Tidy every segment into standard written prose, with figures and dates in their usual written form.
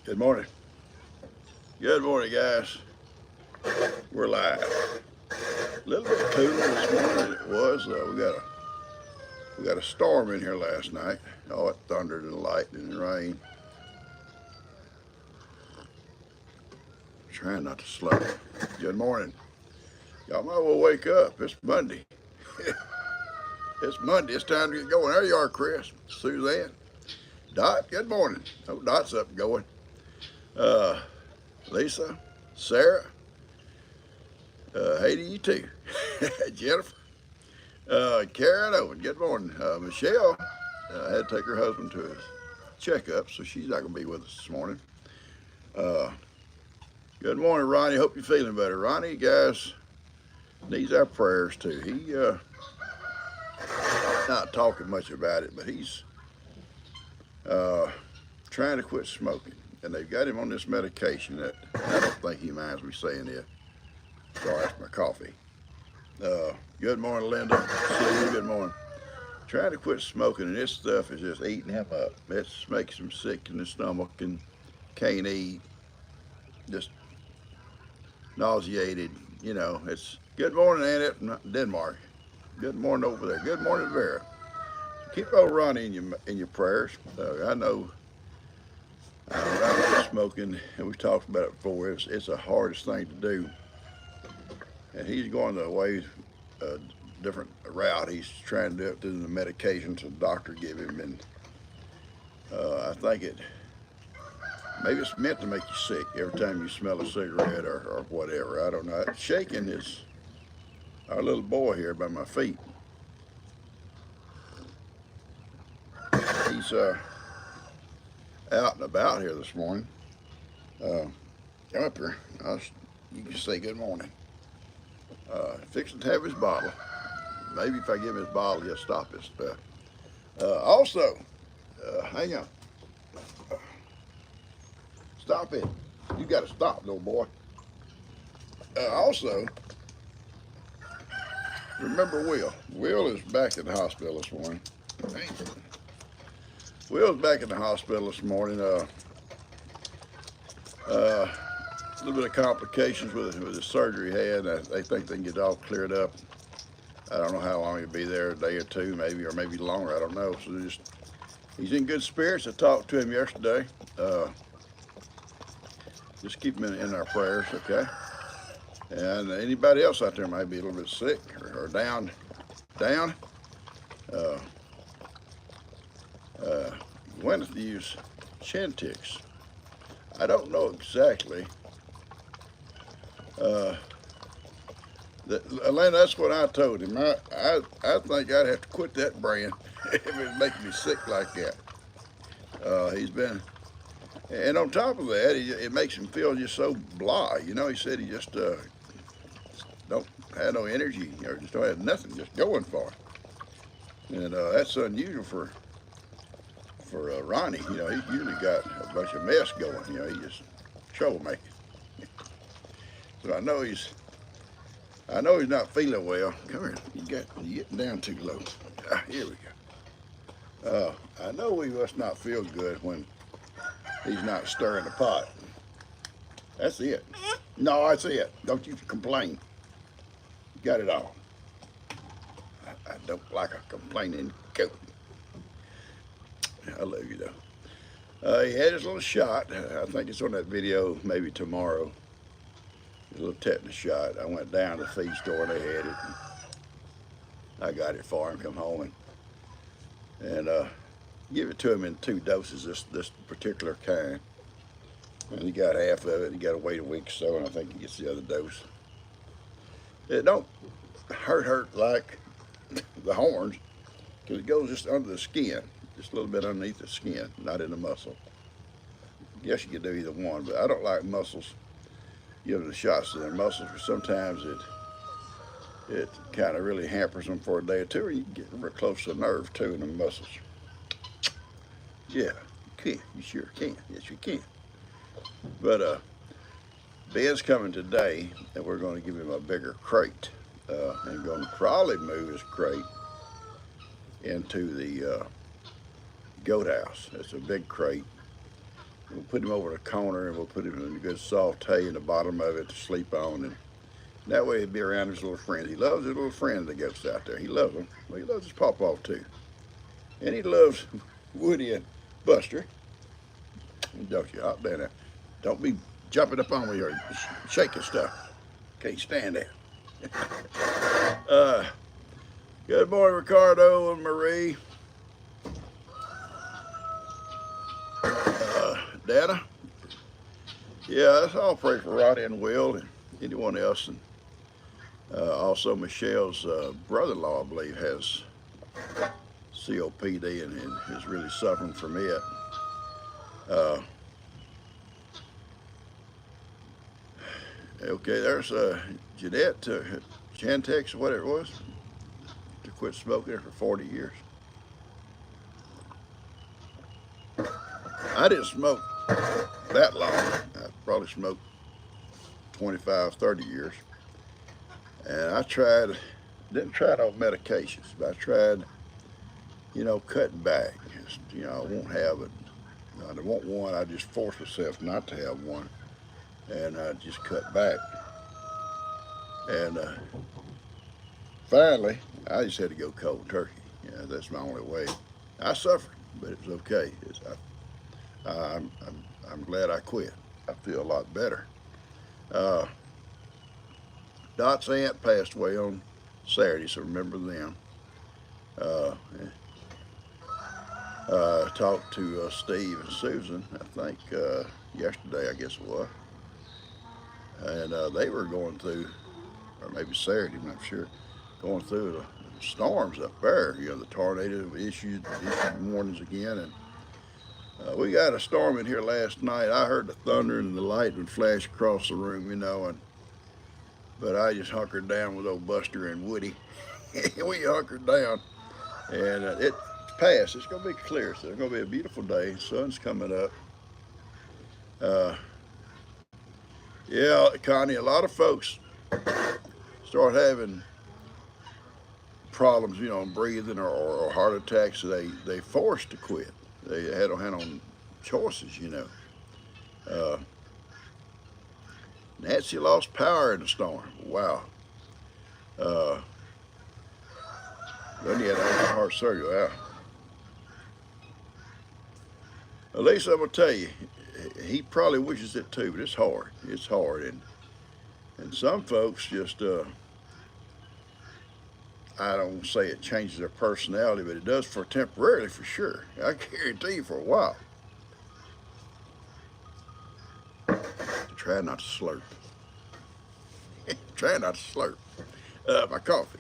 Good morning. Good morning, guys. We're live. A little bit cooler this morning than it was. We got a storm in here last night. Oh, it thundered and lightning and rain. Trying not to slow. Good morning. Y'all might well wake up. It's Monday. It's Monday. It's time to get going. There you are, Chris. Suzanne. Dot, good morning. Oh, Dot's up and going. Lisa. Sarah. Hey to you too. Jennifer. Karen Owen, good morning. Michelle had to take her husband to his checkup, so she's not going to be with us this morning. Uh, good morning, Ronnie. Hope you're feeling better. Ronnie, guys, needs our prayers too. He not talking much about it, but he's trying to quit smoking, and they've got him on this medication that I don't think he minds me saying it. Sorry, that's my coffee. Good morning, Linda. See you. Good morning. Trying to quit smoking, and this stuff is just eating him up. It makes him sick in the stomach and can't eat, just nauseated. You know, it's good morning, Annette from Denmark. Good morning over there. Good morning, Vera. Keep old Ronnie in your prayers. I know about smoking, and we've talked about it before. It's the hardest thing to do, and he's going the way different route. He's trying to do it through the medications the doctor give him, and I think maybe it's meant to make you sick every time you smell a cigarette or whatever. I don't know. Shaking is our little boy here by my feet. He's out and about here this morning. Come up here. You can say good morning. Fixing to have his bottle. Maybe if I give him his bottle, he'll stop his stuff. Also, hang on. Stop it. You got to stop, little boy. Also, remember Will. Will is back at the hospital this morning. Will's back in the hospital this morning. A little bit of complications with his surgery he had. They think they can get it all cleared up. I don't know how long he'll be there, a day or two maybe, or maybe longer, I don't know. So he's in good spirits. I talked to him yesterday. Just keep him in our prayers, okay? And anybody else out there might be a little bit sick or down. Gwyneth used Chantix. I don't know exactly. Atlanta, that's what I told him. I think I'd have to quit that brand if it makes me sick like that. He's been, and on top of that, it makes him feel just so blah. You know, he said he just don't have no energy or just don't have nothing just going for him. And that's unusual for Ronnie. You know, he's usually got a bunch of mess going. You know, he just troublemaking. So I know he's not feeling well. Come here, you're getting down too low. Here we go. I know he must not feel good when he's not stirring the pot. That's it. No, that's it. Don't you complain. You got it all. I don't like a complaining goat. I love you though. He had his little shot. I think it's on that video maybe tomorrow. A little tetanus shot. I went down to the feed store and they had it. I got it for him, come home and give it to him in 2 doses, this particular kind. And he got half of it. He got to wait a week or so, and I think he gets the other dose. It don't hurt like the horns, because it goes just under the skin, just a little bit underneath the skin, not in the muscle. Guess you could do either one, but I don't like muscles. Giving the shots to their muscles, because sometimes it kind of really hampers them for a day or two, and you can get real close to the nerve too in the muscles. Yeah, you can. You sure can. Yes, you can. But Ben's coming today, and we're going to give him a bigger crate, and going to probably move his crate into the goat house. It's a big crate. We'll put him over the corner and we'll put him in a good soft hay in the bottom of it to sleep on. And that way he'll be around his little friends. He loves his little friends that goes out there. He loves them. Well, he loves his PawPaw too. And he loves Woody and Buster. Don't you? Out there now. Don't be jumping up on me or shaking stuff. Can't stand that. Good morning, Ricardo and Marie. Dana. Yeah, let's all pray for Roddy and Will and anyone else. And also Michelle's brother-in-law, I believe, has COPD and is really suffering from it. Okay, there's Jeanette, Antics, whatever it was, to quit smoking for 40 years. I didn't smoke that long. I probably smoked 25, 30 years. And I didn't try it on medications, but I tried, cutting back. I won't have it. I want one. I just force myself not to have one. And I just cut back. And finally, I just had to go cold turkey. That's my only way. I suffered, but it was okay. I'm glad I quit. I feel a lot better. Dot's aunt passed away on Saturday, so remember them. Talked to Steve and Susan, I think yesterday, I guess it was. And they were going through, or maybe Saturday, I'm not sure, going through the storms up there. The tornado issued warnings again. And we got a storm in here last night. I heard the thunder and the lightning flash across the room, but I just hunkered down with old Buster and Woody. We hunkered down, and it passed. It's going to be clear, so it's going to be a beautiful day. Sun's coming up. Yeah, Connie, a lot of folks start having problems, breathing or heart attacks. They forced to quit. They had on choices, Nancy lost power in the storm. Wow. Then he had heart surgery. Wow. At least I'm gonna tell you, he probably wishes it too, but it's hard. It's hard, and some folks just I don't say it changes their personality, but it does for temporarily, for sure. I guarantee you, for a while. Try not to slurp. Try not to slurp. My coffee.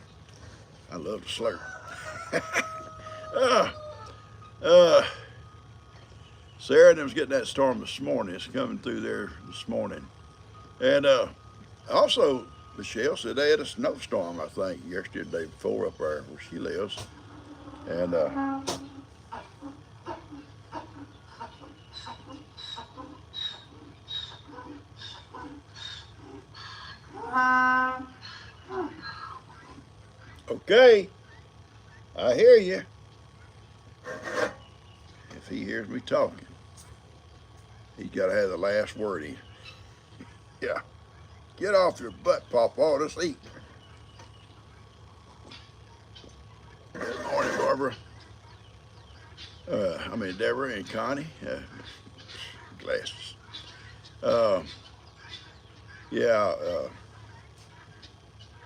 I love to slurp. Sarah and them was getting that storm this morning. It's coming through there this morning. And also, Michelle said they had a snowstorm, I think, yesterday or the day before up there where she lives. And okay, I hear you. If he hears me talking, he's got to have the last word in. Yeah. Get off your butt, PawPaw. Let's eat. Good morning, Barbara. Deborah and Connie. Glasses.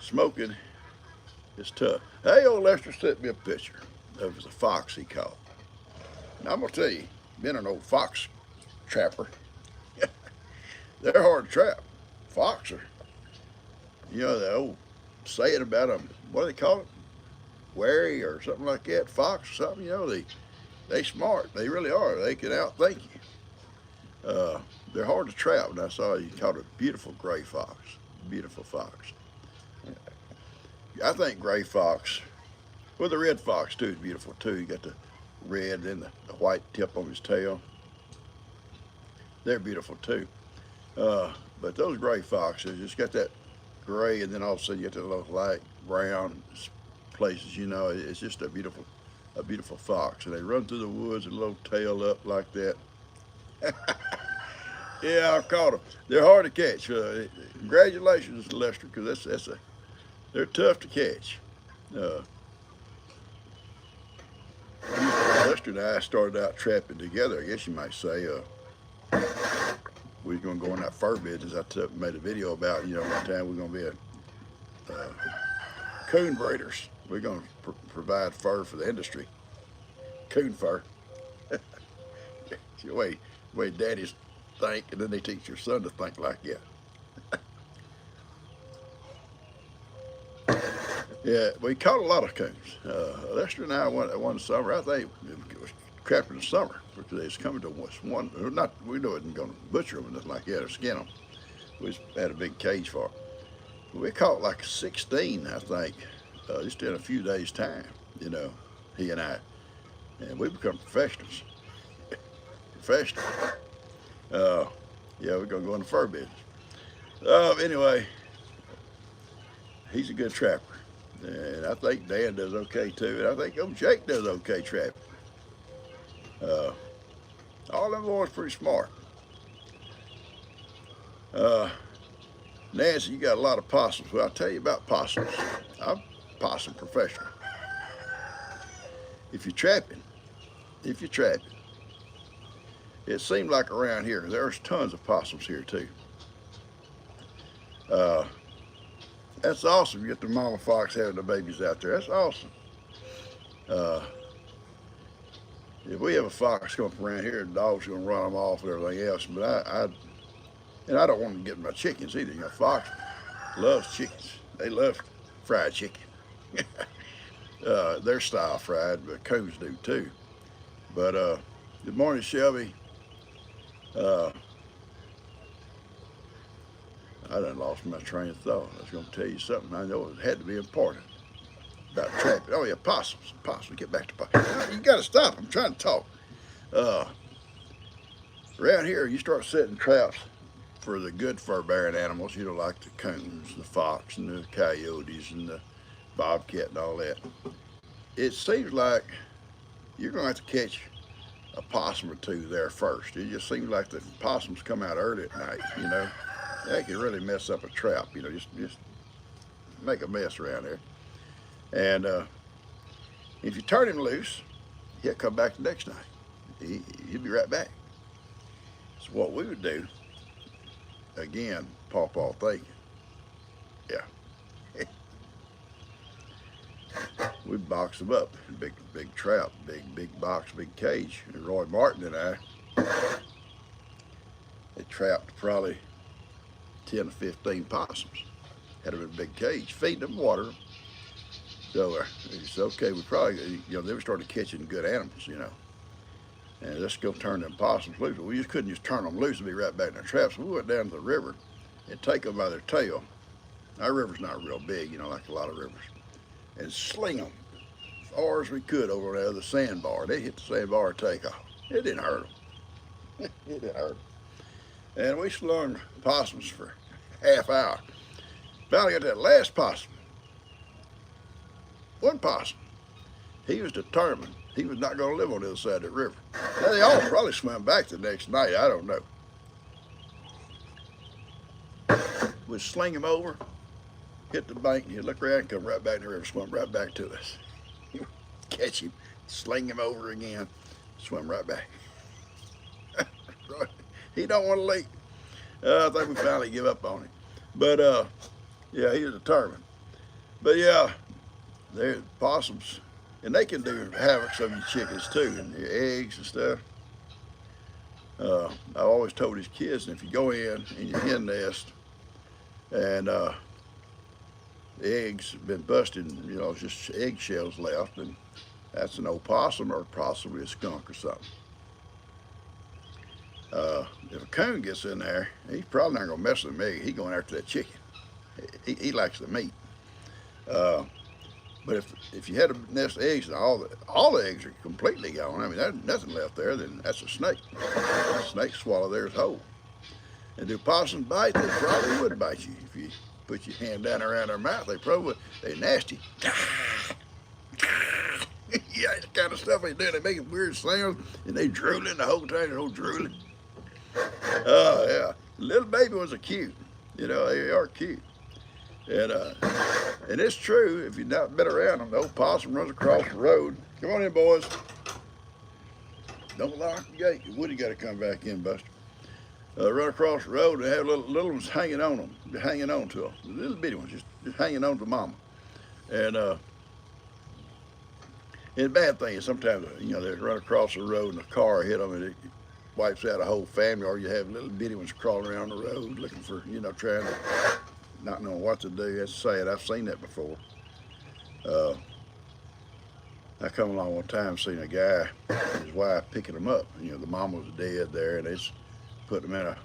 Smoking is tough. Hey, old Lester sent me a picture of the fox he caught. Now, I'm going to tell you, being an old fox trapper, they're hard to trap. Fox are, the old saying about them, what do they call it? Wary or something like that, fox or something, they smart. They really are. They can outthink you. They're hard to trap, and I saw you caught a beautiful gray fox. Beautiful fox. I think gray fox, well, the red fox too is beautiful too. You got the red and the white tip on his tail. They're beautiful too. But those gray foxes, just got that gray, and then all of a sudden you get that little light brown places. It's just a beautiful fox. And they run through the woods with a little tail up like that. Yeah, I've caught them. They're hard to catch. Congratulations, Lester, because they're tough to catch. Uh, Lester and I started out trapping together, I guess you might say. We was going to go in that fur business. Made a video about, one time we're going to be coon breeders. We're going to provide fur for the industry. Coon fur. The way daddies think, and then they teach your son to think like that. Yeah, we caught a lot of coons. Lester and I one summer, I think it was crap in the summer, because they was coming to us. We wasn't going to butcher them or nothing like that or skin them. We just had a big cage for them. We caught like 16, I think, just in a few days' time, he and I. And we become professionals. Professional. Yeah, we're going to go in the fur business. Anyway, he's a good trapper. And I think Dan does okay too. And I think old Jake does okay trapping. All them boys pretty smart. Nancy, you got a lot of possums. Well, I'll tell you about possums. I'm a possum professional. If you're trapping, it seems like around here, there's tons of possums here too. That's awesome. You get the mama fox having the babies out there. That's awesome. If we have a fox come up around here, the dog's gonna run them off and everything else. But I don't want to get my chickens either. Fox loves chickens. They love fried chicken. Their style fried, but coons do too. But good morning, Shelby. I done lost my train of thought. I was going to tell you something I know it had to be important about trapping. Oh yeah, possums. Get back to possums. You got to stop. I'm trying to talk. Around here, you start setting traps for the good fur-bearing animals, like the coons, the fox, and the coyotes, and the bobcat, and all that. It seems like you're going to have to catch a possum or two there first. It just seems like the possums come out early at night, They can really mess up a trap, just make a mess around there. And if you turn him loose, he'll come back the next night. He'll be right back. So what we would do, again, PawPaw thinking, yeah. We'd box them up, big trap, big box, big cage. And Roy Martin and I, they trapped probably 10 to 15 possums. Had them in a big cage, feeding them, water them. So it's okay. We probably, they were starting catching good animals, And let's go turn them possums loose. But we just couldn't just turn them loose and be right back in their traps. So we went down to the river and take them by their tail. Our river's not real big, like a lot of rivers. And sling them as far as we could over the other sandbar. They hit the sandbar and take off. It didn't hurt them. It didn't hurt them. And we slung possums for half hour. Finally got that last possum. One possum. He was determined he was not going to live on the other side of the river. Now, they all probably swam back the next night. I don't know. We'd sling him over, hit the bank, and he'd look around and come right back in the river, swim right back to us. Catch him, sling him over again, swim right back. He don't want to leave. I think we finally give up on him. But yeah, he was determined. But yeah, they're possums, and they can do havoc on your chickens too, and your eggs and stuff. I've always told these kids, if you go in your hen nest and the eggs have been busted, it's just eggshells left, and that's an old possum or possibly a skunk or something. If a coon gets in there, he's probably not going to mess with me. He's going after that chicken. He likes the meat. But if you had a nest of eggs and all the eggs are completely gone, there's nothing left there, then that's a snake. Snakes swallow theirs whole. And do possums bite? They probably would bite you. If you put your hand down around their mouth, they probably would. They're nasty. Yeah, the kind of stuff they do. They make weird sounds, and they drooling the whole time. They're all drooling. Yeah, The little baby ones are cute. You know, they are cute. And it's true, if you've not been around them, the old possum runs across the road. Come on in, boys. Don't lock the gate. Woody got to come back in, Buster. Run across the road and have little ones hanging on them, hanging on to them. The little bitty ones just hanging on to mama. And the bad thing is sometimes, you know, they run across the road and a car hit them and it wipes out a whole family, or you have little bitty ones crawling around the road looking for, you know, trying to, not knowing what to do. That's sad. I've seen that before. I come along one time, seen a guy and his wife picking them up. You know, the mama was dead there, and they just put them in a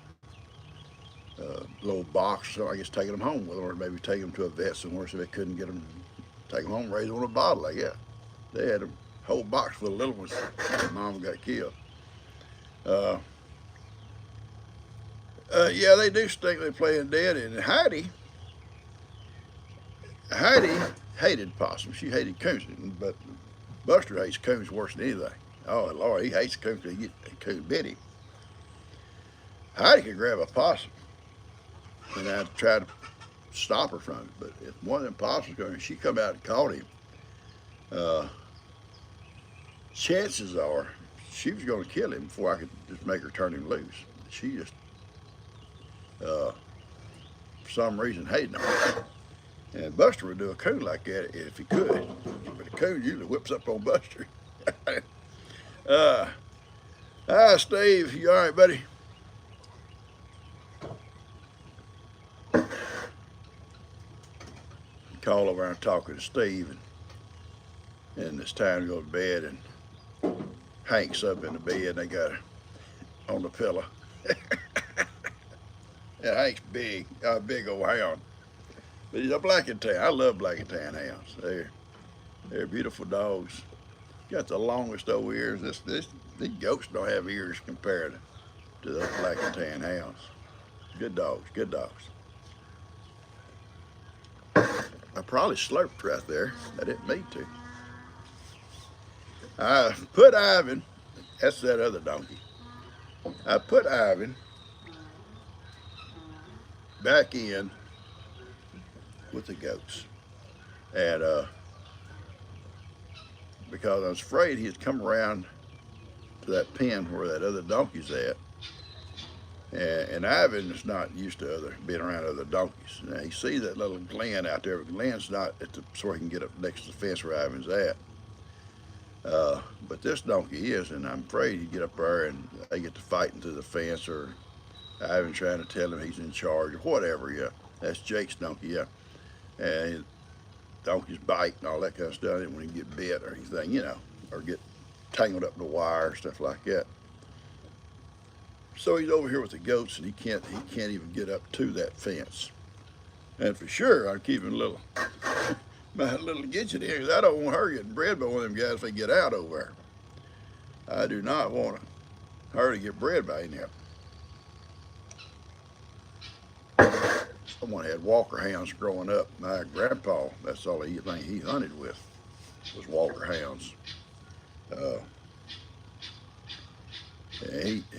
little box. So I guess taking them home with them, or maybe taking them to a vet somewhere so they couldn't get them, take them home, raise them on a bottle. Like, yeah, they had a whole box full of little ones. The mama got killed. Yeah, they do stink. They playing dead. And Heidi hated possum. She hated coons, but Buster hates coons worse than anything. Oh Lord, he hates coons because he get coon bit him. Heidi could grab a possum, and I tried to stop her from it. But if one of them possums come, she come out and caught him. Chances are she was going to kill him before I could just make her turn him loose. She just, for some reason, hated him. And Buster would do a coon like that if he could. But the coon usually whips up on Buster. Hi, Steve. You all right, buddy? Call over and talking to Steve, and it's time to go to bed, and Hank's up in the bed, and they got her on the pillow. Yeah, Hank's big, a big old hound. But he's a black and tan. I love black and tan hounds. They're beautiful dogs. Got the longest old ears. These goats don't have ears compared to those black and tan hounds. Good dogs, good dogs. I probably slurped right there. I didn't mean to. I put Ivan, that's that other donkey. I put Ivan back in with the goats. And because I was afraid he'd come around to that pen where that other donkey's at. And Ivan is not used to being around other donkeys. Now, he sees that little Glen out there, but Glen's not at the, so he can get up next to the fence where Ivan's at. But this donkey is, and I'm afraid he'd get up there and they get to fighting through the fence, or Ivan trying to tell him he's in charge, or whatever, yeah. That's Jake's donkey, yeah. And donkeys bite and all that kind of stuff. When he get bit or anything, you know, or get tangled up in the wire, stuff like that. So he's over here with the goats, and he can't even get up to that fence. And for sure, I'm keeping my little Gidget here, because I don't want her getting bred by one of them guys if they get out over there. I do not want her to get bred by any of them. Someone had Walker hounds growing up. My grandpa, that's all thing he hunted with, was Walker hounds.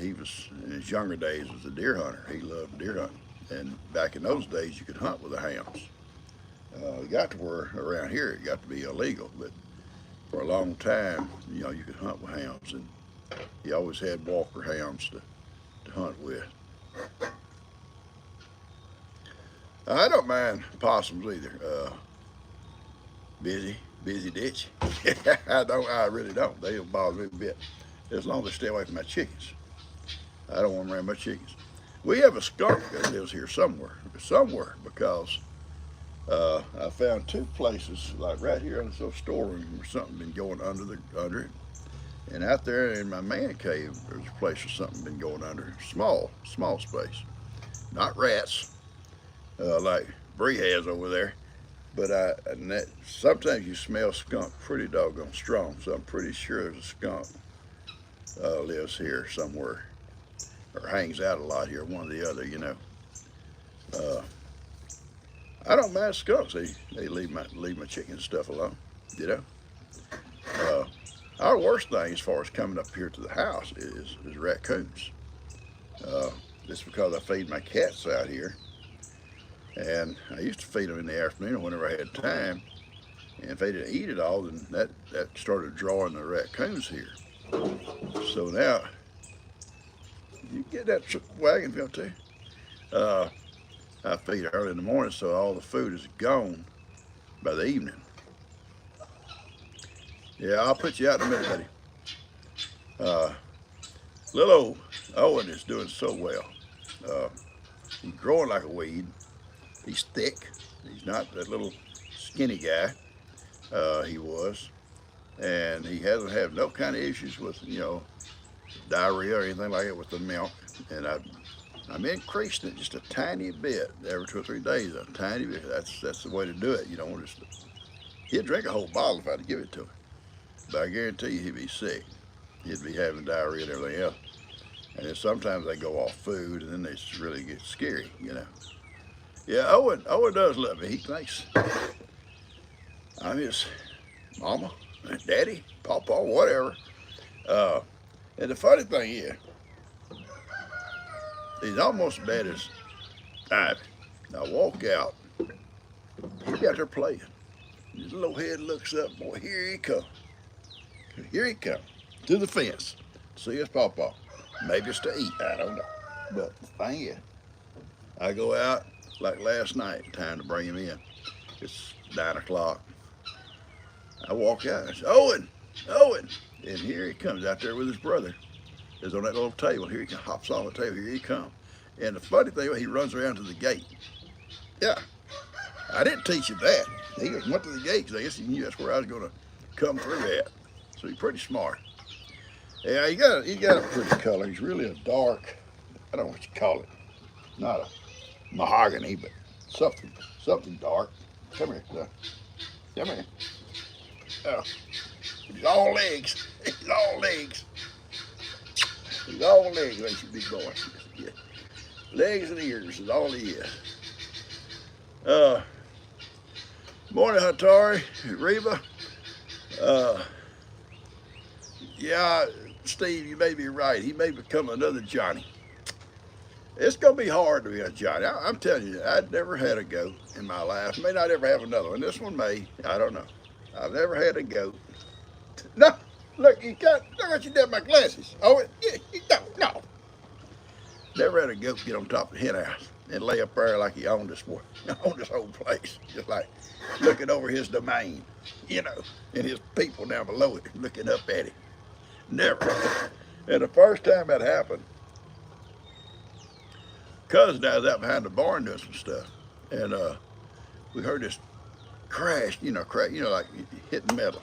He was, in his younger days, was a deer hunter. He loved deer hunting. And back in those days, you could hunt with the hounds. It got to where around here it got to be illegal, but for a long time, you know, you could hunt with hounds, and he always had Walker hounds to hunt with. I don't mind possums either. Busy ditch. I really don't. They don't bother me a bit, as long as they stay away from my chickens. I don't want them around my chickens. We have a skunk that lives here somewhere, because I found two places, like right here in this little storeroom, where something been going under it. And out there in my man cave, there's a place where something been going under. Small space. Not rats, like Bree has over there. But sometimes you smell skunk pretty doggone strong, so I'm pretty sure there's a skunk lives here somewhere, or hangs out a lot here, one or the other, you know. I don't mind skunks. They leave my chicken stuff alone, you know. Our worst thing as far as coming up here to the house is raccoons. Just because I feed my cats out here. And I used to feed them in the afternoon whenever I had time. And if they didn't eat it all, then that started drawing the raccoons here. So now, you get that wagon if you want to. I feed early in the morning, so all the food is gone by the evening. Yeah, I'll put you out in a minute, buddy. Little old Owen is doing so well. He's growing like a weed. He's thick. He's not that little skinny guy he was. And he hasn't had no kind of issues with, diarrhea or anything like that with the milk. And I'm increasing it just a tiny bit every 2 or 3 days, a tiny bit. That's the way to do it. You don't want to just, he'd drink a whole bottle if I'd give it to him. But I guarantee you he'd be sick. He'd be having diarrhea and everything else. And then sometimes they go off food and then they really get scary, Yeah, Owen does love me. He thinks I'm his mama, daddy, PawPaw, whatever. And the funny thing is, he's almost as bad as Ivy. I walk out, he's out there playing. His little head looks up, boy, here he comes. Here he comes, to the fence. See us PawPaw. Maybe it's to eat, I don't know. But the thing is, I go out like last night, time to bring him in. It's 9 o'clock. I walk out, I say, Owen. And here he comes out there with his brother. He's on that little table. Here he comes, hops on the table, here he comes. And the funny thing, he runs around to the gate. Yeah, I didn't teach him that. He just went to the gate because I guess he knew that's where I was going to come through at. So he's pretty smart. Yeah, he got a pretty color. He's really a dark, I don't know what you call it. Not a mahogany, but something dark. Come here, son. Come here. Oh, he's all legs. He's all legs. He's all legs, ain't you, big boy? Yeah. Legs and ears is all he is. Morning, Hatari, Reba. Yeah, Steve, you may be right. He may become another Johnny. It's going to be hard to be a Johnny. I'm telling you, I'd never had a goat in my life. May not ever have another one. This one may. I don't know. I've never had a goat. No, look what you did with my glasses. Oh, no. Never had a goat get on top of the hen house and lay up there like he owned this whole place. Just like looking over his domain, and his people down below it looking up at him. Never. And the first time that happened, cousin and I was out behind the barn doing some stuff, and we heard this crash, like hitting metal.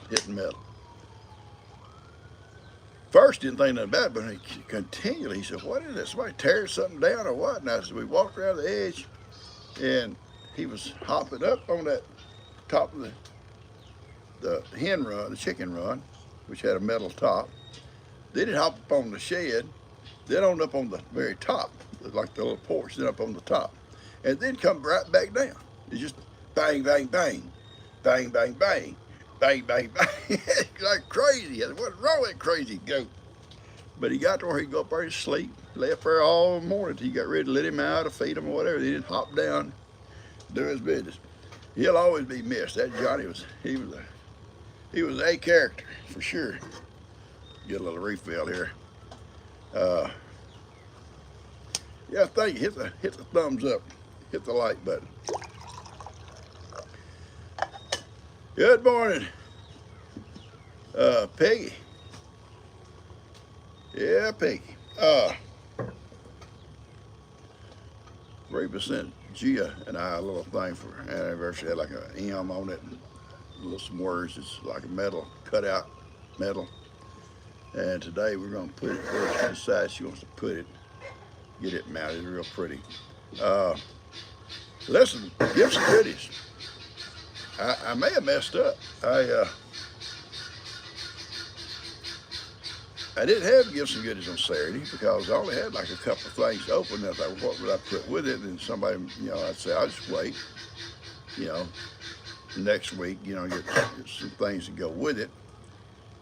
First didn't think nothing about it, but he continually, he said, what is it? Somebody tearing something down or what? And I said, we walked around the edge, and he was hopping up on that top of the hen run, the chicken run, which had a metal top. Then he'd hop up on the shed, then up on the very top, like the little porch, then up on the top, and then come right back down. It's just bang, bang, bang, bang, bang, bang, bang, bang, bang. Like crazy. What's wrong with that crazy goat? But he got to where he'd go up there and sleep, lay up there all morning till he got ready to let him out or feed him or whatever. He didn't hop down, do his business. He'll always be missed. That Johnny he was a character for sure. Get a little refill here. Yeah, thank you. Hit the thumbs up. Hit the like button. Good morning, Peggy. Yeah, Peggy. Reba sent Gia and I a little thing for her anniversary. Had like an M on it and some words. It's like a metal, cut out metal. And today we're going to put it where she decides she wants to put it. Get it mounted real pretty. Listen, gifts and goodies. I may have messed up. I didn't have gifts and goodies on Saturday because I only had like a couple of things to open. I thought, what would I put with it? And somebody, I'd say, I'll just wait, next week, get some things to go with it.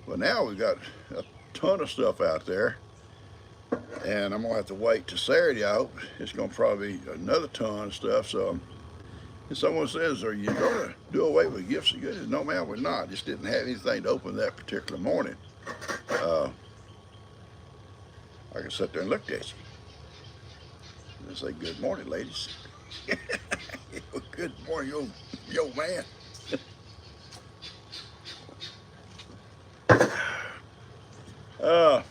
Well, now we've got a ton of stuff out there. And I'm gonna have to wait till Saturday. I hope it's gonna probably be another ton of stuff. So if someone says, "Are you gonna do away with gifts and goodies?" No, ma'am, we're not. Just didn't have anything to open that particular morning. Uh, I can sit there and look at you and say, "Good morning, ladies." Good morning, yo man. Uh,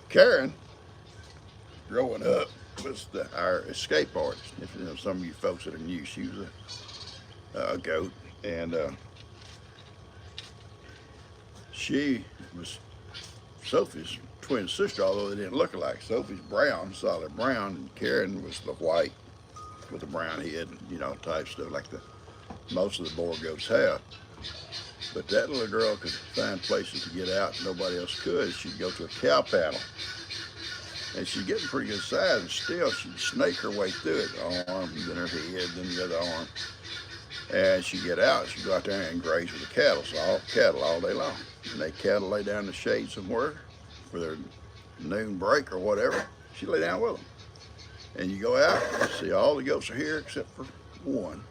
Karen, growing up, was our escape artist. If you know some of you folks that are new, she was a goat, and she was Sophie's twin sister, although they didn't look alike. Sophie's brown, solid brown, and Karen was the white with the brown head, you know, type stuff like the most of the boar goats have. But that little girl could find places to get out and nobody else could. She'd go to a cow panel, and she'd get in pretty good size, and still she'd snake her way through it, the arm, then her head, then the other arm. And she'd get out, she'd go out there and graze with the cattle, so all cattle all day long. And they cattle lay down in the shade somewhere for their noon break or whatever. She'd lay down with them. And you go out, and see all the goats are here except for one.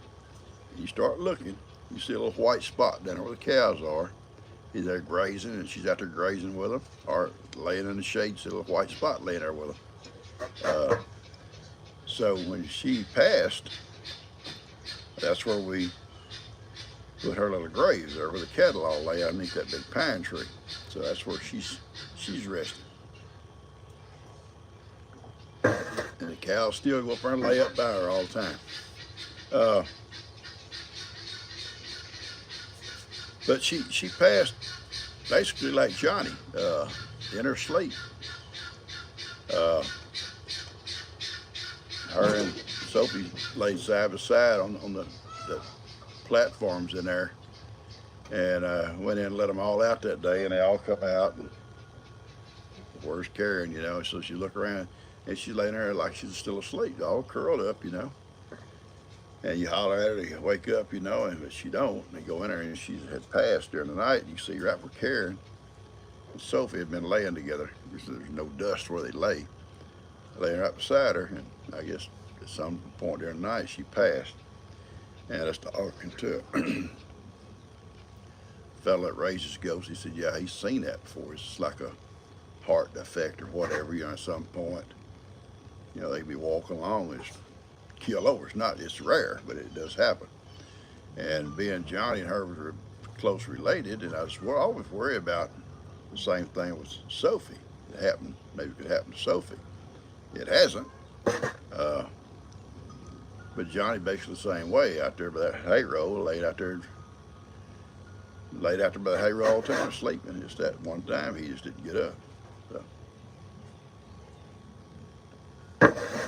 You start looking, you see a little white spot down there where the cows are. He's there grazing, and she's out there grazing with them, or laying in the shade, see a little white spot laying there with them. So when she passed, that's where we put her little graves there, where the cattle all lay underneath that big pine tree. So that's where she's resting. And the cows still go up there and lay up by her all the time. But she passed basically like Johnny, in her sleep. Her and Sophie laid side by side on the platforms in there, and went in and let them all out that day, and they all come out. And where's Karen, you know? So she look around, and she's laying there like she's still asleep, all curled up, you know. And you holler at her to wake up, you know, and but she don't. And they go in there, and she had passed during the night. And you see right where Karen and Sophie had been laying together. There's no dust where they lay. Laying right beside her, and I guess at some point during the night she passed. And that's the argument to it. Fellow that raises goats, he said, yeah, he's seen that before. It's like a heart defect or whatever, you know, at some point. You know, they'd be walking along and kill over. It's rare, but it does happen. And being Johnny and her were close related, and I was always worried about the same thing with Sophie. It happened, maybe it could happen to Sophie. It hasn't. But Johnny basically the same way, out there by that hay row, laid out there by the hay row all the time, sleeping. Just that one time he just didn't get up. So.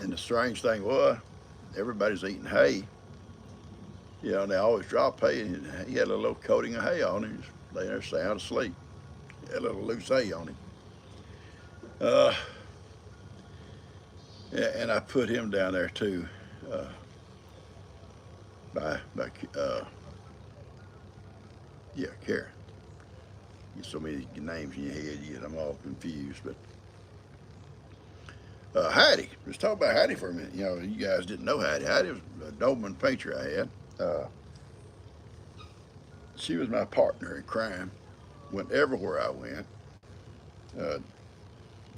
And the strange thing was, everybody's eating hay, you know, and they always drop hay, and he had a little coating of hay on him, just laying there sound asleep. He had a little loose hay on him. And I put him down there too, yeah, Karen. You get so many names in your head, I'm all confused, but Hattie, let's talk about Hattie for a minute. You know, you guys didn't know Hattie. Hattie was a Doberman painter I had. She was my partner in crime. Went everywhere I went.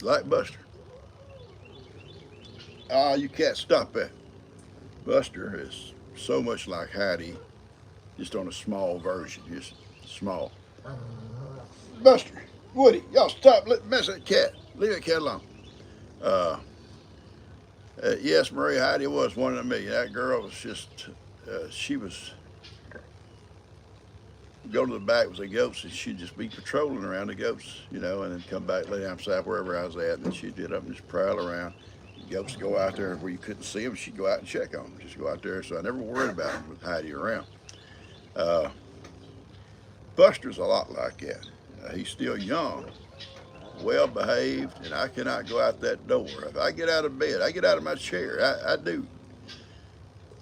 Like Buster. You can't stop that. Buster is so much like Hattie, just on a small version, just small. Buster, Woody, y'all stop messing with that cat. Leave that cat alone. Yes, Marie, Heidi was one of me. That girl was just, she was, go to the back with the goats, and she'd just be patrolling around the goats, you know, and then come back, lay down beside wherever I was at, and then she'd get up and just prowl around. The goats go out there where you couldn't see them, she'd go out and check on them, just go out there, so I never worried about them with Heidi around. Buster's a lot like that. He's still young, well behaved, and I cannot go out that door. If I get out of bed, I get out of my chair, I do.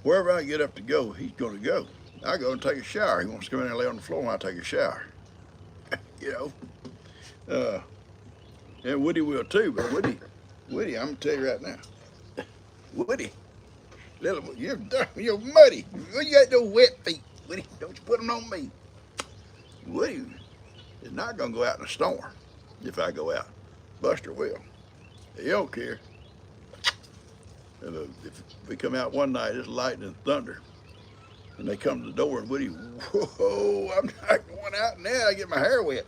Wherever I get up to go, he's going to go. I go and take a shower. He wants to come in and lay on the floor when I take a shower. You know, And Woody will too, but Woody, I'm gonna tell you right now, Woody, you're muddy. You got no wet feet, Woody. Don't you put them on me. Woody is not gonna go out in a storm if I go out. Buster will. He don't care. If we come out one night, it's lightning and thunder, and they come to the door, and Woody, whoa, I'm not going out now. I get my hair wet.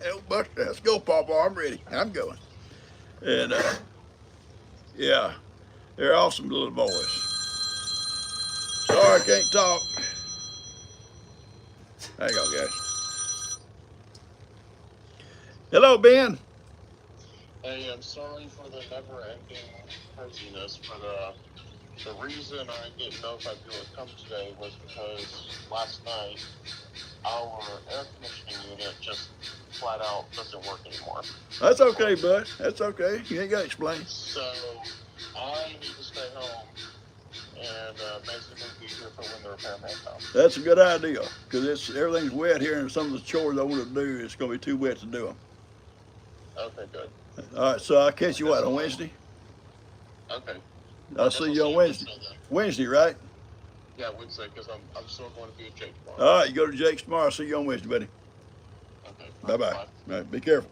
Hell, Buster, let's go, PawPaw. I'm ready. I'm going. And yeah, they're awesome little boys. Sorry, I can't talk. Hang on, guys. Hello, Ben. Hey, I'm sorry for the never-ending craziness, but the reason I didn't know if I'd be able to come today was because last night our air conditioning unit just flat out doesn't work anymore. That's okay, bud. That's okay. You ain't got to explain. So I need to stay home and basically be here for when the repairman comes. That's a good idea, because everything's wet here, and some of the chores I want to do, it's going to be too wet to do them. Okay, good. All right, so I'll catch you what, on Wednesday? Okay. I'll see you on Wednesday. Wednesday, right? Yeah, Wednesday, because I'm still going to be at Jake tomorrow. All right, you go to Jake's tomorrow. I'll see you on Wednesday, buddy. Okay. Bye-bye. All right, be careful.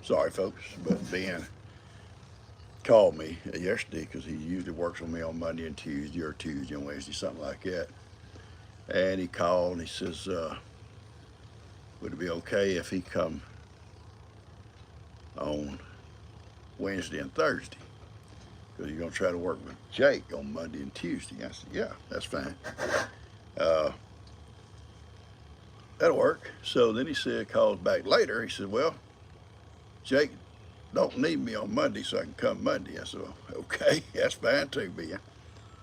Sorry, folks, but Ben called me yesterday because he usually works with me on Monday and Tuesday, or Tuesday and Wednesday, something like that. And he called and he says, would it be okay if he come on Wednesday and Thursday? Because you're going to try to work with Jake on Monday and Tuesday. I said, yeah, that's fine. That'll work. So then he said, calls back later. He said, well, Jake don't need me on Monday, so I can come Monday. I said, well, okay, that's fine too, Ben.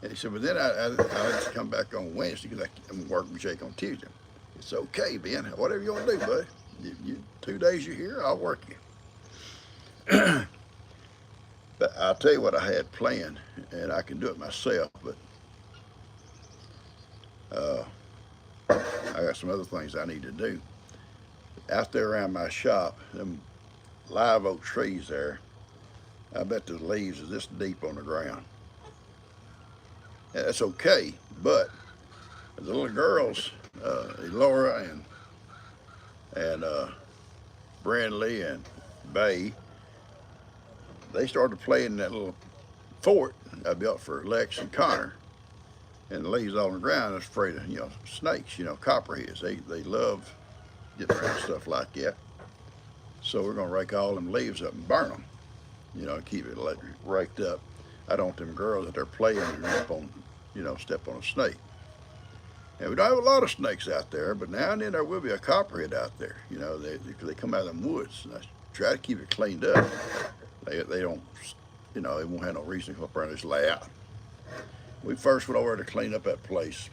And he said, but then I have to come back on Wednesday because I'm working with Jake on Tuesday. It's okay, Ben. Whatever you want to do, buddy. 2 days you're here, I'll work you. But I'll tell you what I had planned, and I can do it myself, but I got some other things I need to do. Out there around my shop, them live oak trees there, I bet the leaves are this deep on the ground. That's okay, but the little girls, Laura and Brandley and Bay, they started playing in that little fort I built for Lex and Connor, and the leaves all on the ground. I was afraid of, snakes, copperheads. They love getting around stuff like that. So we're gonna rake all them leaves up and burn them, keep it raked up. I don't want them girls that they're playing and step on a snake. And we don't have a lot of snakes out there, but now and then there will be a copperhead out there. They come out of them woods, and I try to keep it cleaned up. They don't, they won't have no reason to come up there and just lay out. We first went over to clean up that place,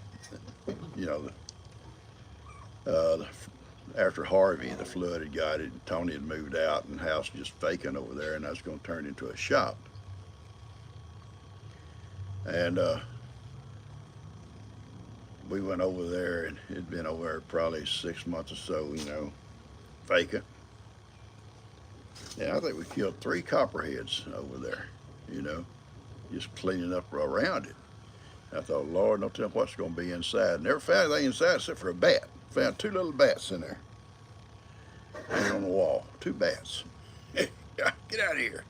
after Harvey, the flood had got it. Tony had moved out, and the house was just vacant over there, and I was going to turn it into a shop. And we went over there, and it'd been over there probably 6 months or so, vacant. And I think we killed 3 copperheads over there, just cleaning up around it. I thought, Lord, don't tell me what's going to be inside. Never found anything inside except for a bat. Found 2 little bats in there, hanging on the wall. 2 bats. Get out of here.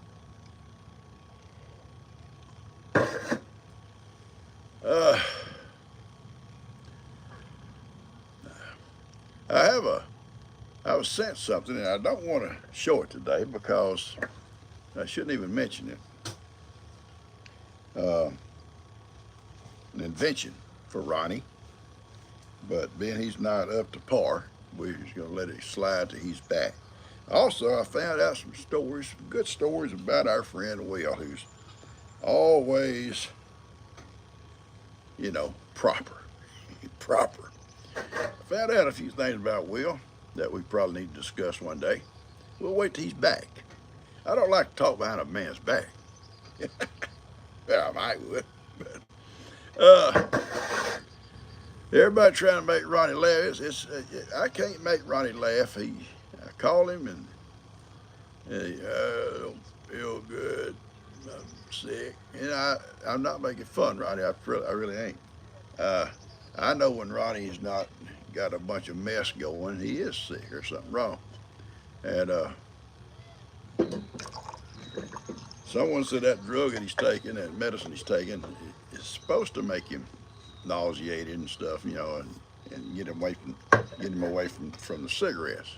I was sent something, and I don't want to show it today because I shouldn't even mention it. An invention for Ronnie, but being he's not up to par, we're just going to let it slide till he's back. Also, I found out some good stories about our friend Will, who's always, proper. I found out a few things about Will that we probably need to discuss one day. We'll wait till he's back. I don't like to talk behind a man's back. Well, I might would, but Everybody trying to make Ronnie laugh. I can't make Ronnie laugh. I call him and hey, I don't feel good. I'm sick. And I'm not making fun, Ronnie. I really ain't. Uh, I know when Ronnie's not got a bunch of mess going, he is sick or something wrong. And someone said that drug that he's taking, that medicine he's taking, is supposed to make him nauseated and stuff, and get him away from the cigarettes.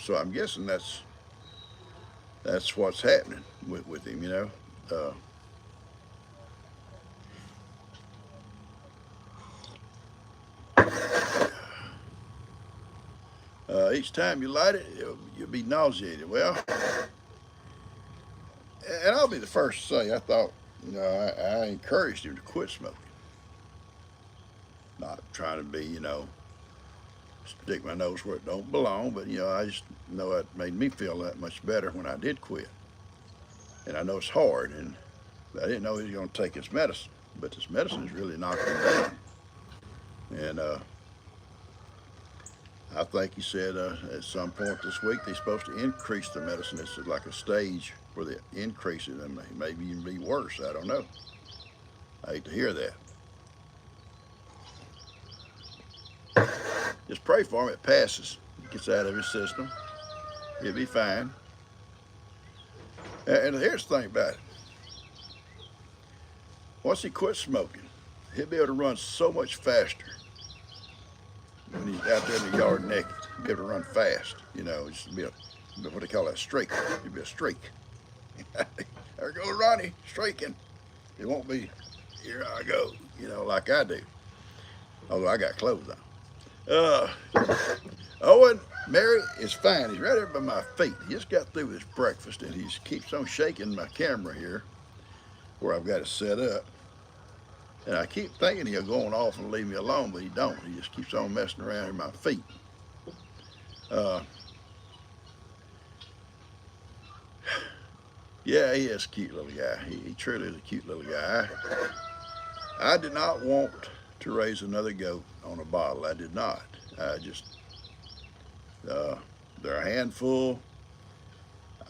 So I'm guessing that's what's happening with him. Uh, each time you light it, you'll be nauseated. Well, and I'll be the first to say I thought, I encouraged him to quit smoking. Not trying to be, stick my nose where it don't belong, but I just know it made me feel that much better when I did quit. And I know it's hard, and I didn't know he was going to take his medicine, but this medicine is really knocking him down. And I think he said at some point this week they're supposed to increase the medicine. It's like a stage where they increase it and maybe even be worse. I don't know. I hate to hear that. Just pray for him. It passes. It gets out of his system. He'll be fine. And here's the thing about it. Once he quits smoking, he'll be able to run so much faster when he's out there in the yard naked. He'll be able to run fast. Just be what they call a streak. He'll be a streak. There goes Ronnie, streaking. It won't be, here I go, like I do. Although I got clothes on. Owen, Mary is fine. He's right there by my feet. He just got through his breakfast and he keeps on shaking my camera here where I've got it set up. And I keep thinking he'll go on off and leave me alone, but he don't. He just keeps on messing around in my feet. Yeah, he is a cute little guy. He truly is a cute little guy. I did not want to raise another goat on a bottle. I did not. They're a handful.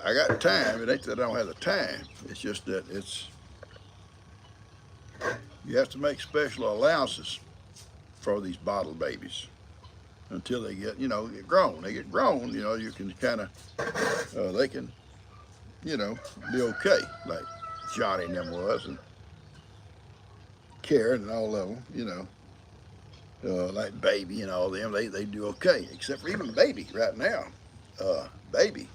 I got time. It ain't that I don't have the time. It's just that you have to make special allowances for these bottle babies until they get grown. They get grown, you can kind of, they can, be okay, like Johnny and them was, and Karen and all of them, like Baby and all them, they do okay, except for even Baby right now. Baby,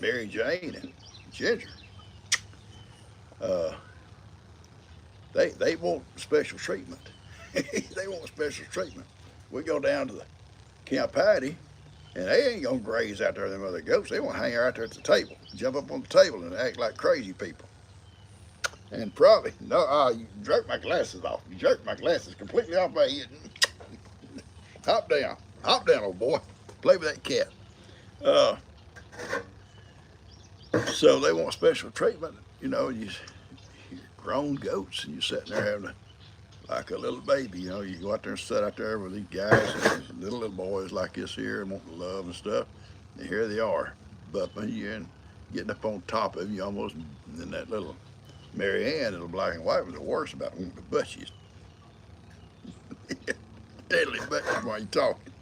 Mary Jane and Ginger, they want special treatment. They want special treatment. We go down to the Camp Patty, and they ain't gonna graze out there with them other goats. They want to hang out there at the table, jump up on the table, and act like crazy people. And probably, no, you jerk my glasses off. You jerk my glasses completely off my head. Hop down, old boy. Play with that cat. So they want special treatment. You're grown goats, and you're sitting there having like a little baby. You go out there and sit out there with these guys, and little boys like this here, and want love and stuff. And here they are, bumping you and getting up on top of you, almost in that little Mary Ann, little black and white, was the worst about wanting to butt you. Deadly butt while you talking.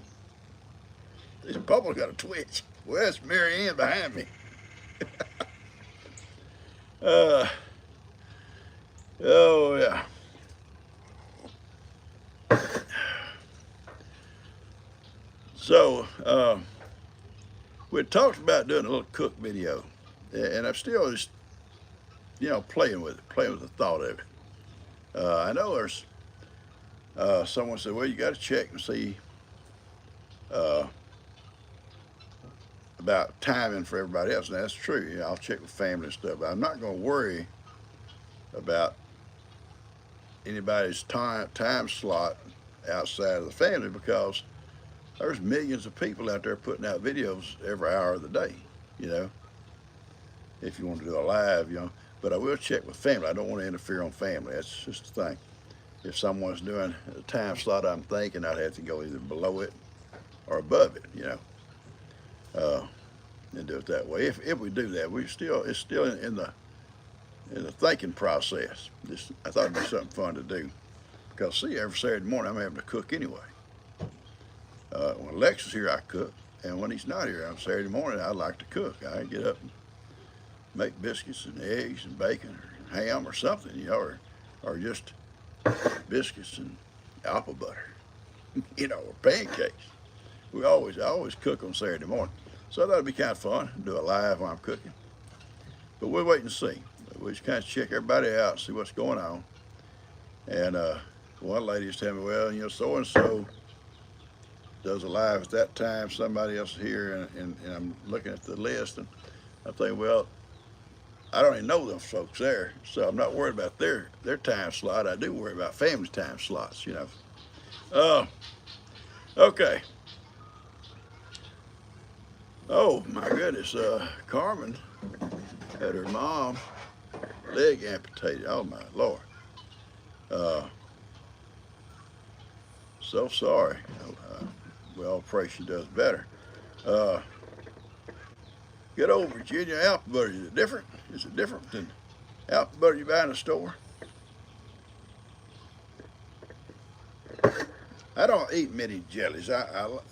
This Pupil's got a twitch. Well, that's Mary Ann behind me. Oh yeah. So we talked about doing a little cook video, and I'm still just playing with the thought of it. I know there's someone said, well, you got to check and see about timing for everybody else, and that's true. I'll check with family and stuff, but I'm not going to worry about anybody's time slot outside of the family, because there's millions of people out there putting out videos every hour of the day, if you want to do a live, but I will check with family. I don't want to interfere on family. That's just the thing. if someone's doing a time slot I'm thinking, I'd have to go either below it or above it, uh, and do it that way. If we do that, it's still in the thinking process. I thought it'd be something fun to do because see, every Saturday morning I'm having to cook anyway. When Lex is here, I cook, and when he's not here on Saturday morning, I like to cook. I get up and make biscuits and eggs and bacon or ham or something, or just biscuits and apple butter, or pancakes. I always cook on Saturday morning. So that'd be kind of fun, do it live while I'm cooking. But we'll wait and see. We just kind of check everybody out, see what's going on. And one lady was telling me, well, so-and-so does a live at that time, somebody else is here, and I'm looking at the list, and I'm thinking, well, I don't even know those folks there, so I'm not worried about their time slot. I do worry about family time slots, Okay. Oh, my goodness. Carmen had her mom leg amputated. Oh, my Lord. So sorry. We all pray she does better. Good old Virginia apple butter. Is it different? Is it different than apple butter you buy in the store? I don't eat many jellies. I'll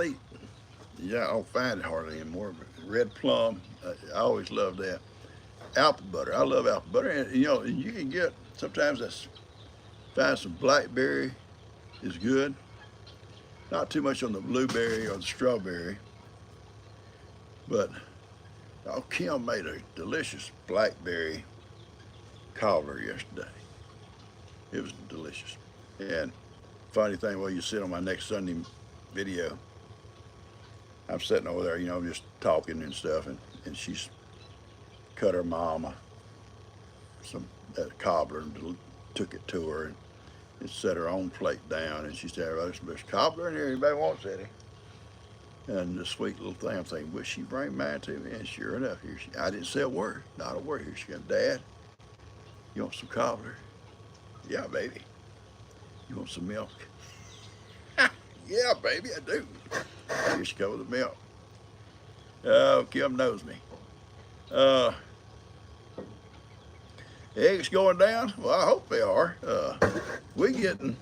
eat. Yeah, I don't find it hardly anymore. But red plum, I always love that. Apple butter, I love apple butter. And you can get sometimes find some blackberry is good. Not too much on the blueberry or the strawberry, but Kim made a delicious blackberry cobbler yesterday. It was delicious. And funny thing, well, you see on my next Sunday video, I'm sitting over there, just talking and stuff, and she's cut her mama some cobbler and took it to her and set her own plate down, and she said, well, there's cobbler in here, anybody wants any? And the sweet little thing, I'm thinking, will she bring mine to me? And sure enough, I didn't say a word, not a word. Here she goes, Dad, you want some cobbler? Yeah, baby. You want some milk? Yeah, baby, I do. Here she goes with the milk. Kim knows me. Eggs going down? Well, I hope they are. We getting,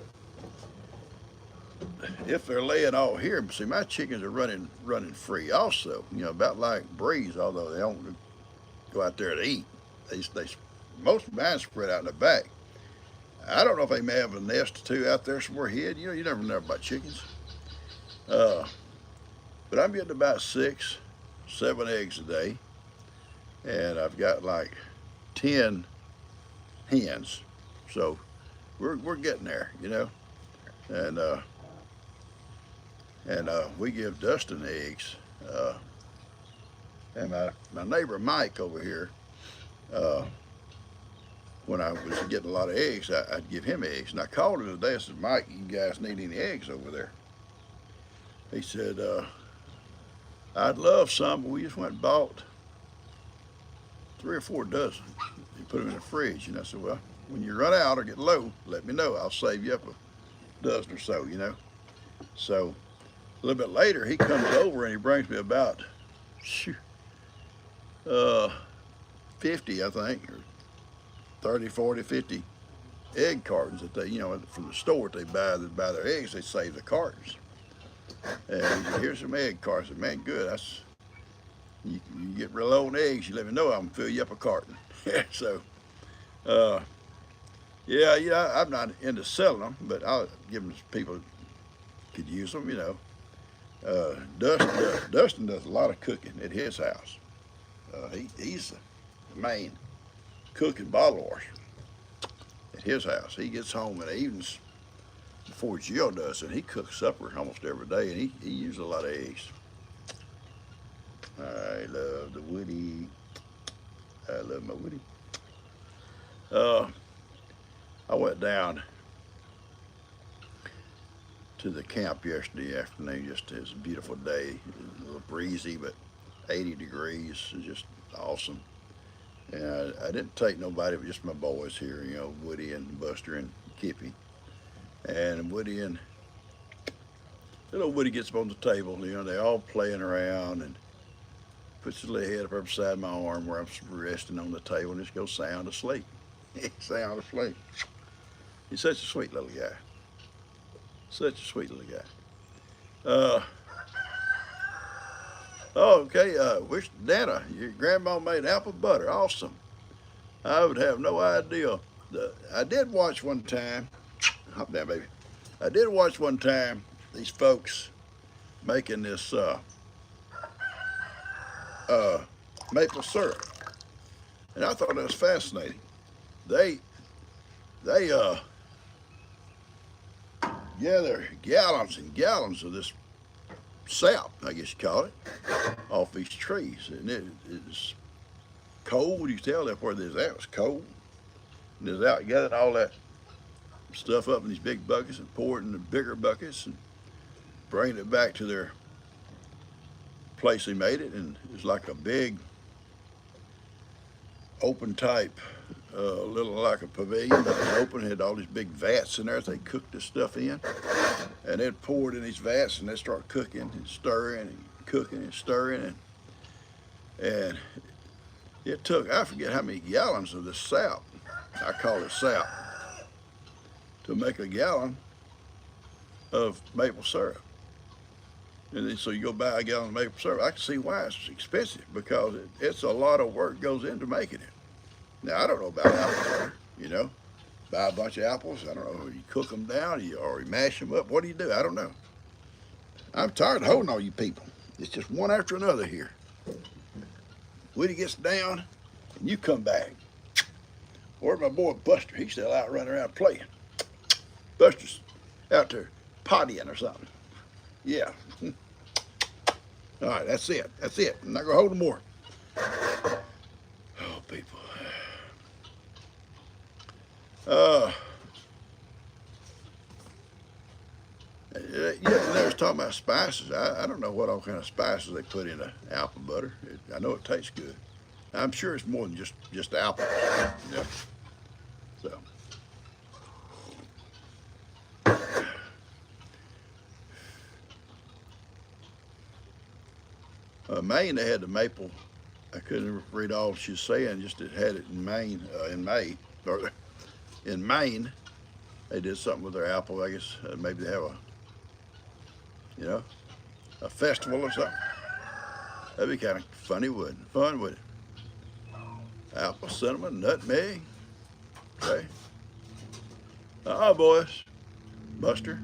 if they're laying all here, see, my chickens are running free also. About like Breeze, although they don't go out there to eat. They most of mine spread out in the back. I don't know if they may have a nest or two out there somewhere hid. You never know about chickens. But I'm getting about 6, 7 eggs a day, and I've got like 10 hens, so we're getting there, and we give Dustin eggs, and my neighbor Mike over here, when I was getting a lot of eggs, I'd give him eggs, and I called him today. I said, Mike, you guys need any eggs over there? He said, I'd love some, but we just went and bought 3 or 4 dozen. You put them in the fridge. And I said, well, when you run out or get low, let me know. I'll save you up a dozen or so, So a little bit later, he comes over and he brings me about 50, I think, or 30, 40, 50 egg cartons that they, from the store they buy their eggs. They save the cartons. And he said, here's some egg cartons. I said, man, good. You get real low on eggs, you let me know. I'm gonna fill you up a carton. So, yeah, I'm not into selling them, but I'll give them to people that could use them. Dustin does a lot of cooking at his house. He's the main cook and bottle washer at his house. He gets home in the evenings before Jill does, and he cooks supper almost every day, and he uses a lot of eggs. I love the Woody. I love my Woody. I went down to the camp yesterday afternoon. Just it was a beautiful day. A little breezy, but 80 degrees. It's just awesome. And I didn't take nobody, but just my boys here. Woody and Buster and Kippy. And Woody and little Woody gets up on the table. You know, they're all playing around and puts his little head up beside my arm where I'm resting on the table and just goes sound asleep. Sound asleep. He's such a sweet little guy. Such a sweet little guy. Okay. Wish Dana, your grandma made apple butter. Awesome. I would have no idea. I did watch one time. Hop down, baby. I did watch one time these folks making this maple syrup, and I thought that was fascinating. They gather gallons and gallons of this sap, I guess you call it, off these trees, and it's cold. You can tell that where this at was cold. And it's out gathering all that stuff up in these big buckets and pour it in the bigger buckets and bring it back to their place they made it. And it's like a big open type, little like a pavilion, but it's open. It had all these big vats in there that they cooked this stuff in, and they'd pour it in these vats and they start cooking and stirring and cooking and stirring, and it took, I forget how many gallons of this sap, I call it sap, to make a gallon of maple syrup. And then, so you go buy a gallon of maple syrup. I can see why it's expensive, because it's a lot of work goes into making it. Now, I don't know about apple butter, you know. Buy a bunch of apples. I don't know, you cook them down or you mash them up. What do you do? I don't know. I'm tired of holding all you people. It's just one after another here. Woody gets down and you come back. Where's my boy Buster? He's still out running around playing. Buster's out there pottying or something. Yeah. All right, that's it. That's it. I'm not going to hold him more. Oh, people. Yeah, they was talking about spices. I don't know what all kind of spices they put in the apple butter. I know it tastes good. I'm sure it's more than just apples. You know? So. Maine, they had the maple. I couldn't read all she was saying. Just it had it in Maine, in Maine, they did something with their apple. I guess maybe they have a festival or something. That'd be kind of funny, wouldn't it? Fun, wouldn't it? Apple, cinnamon, nutmeg. Okay. Boys. Buster.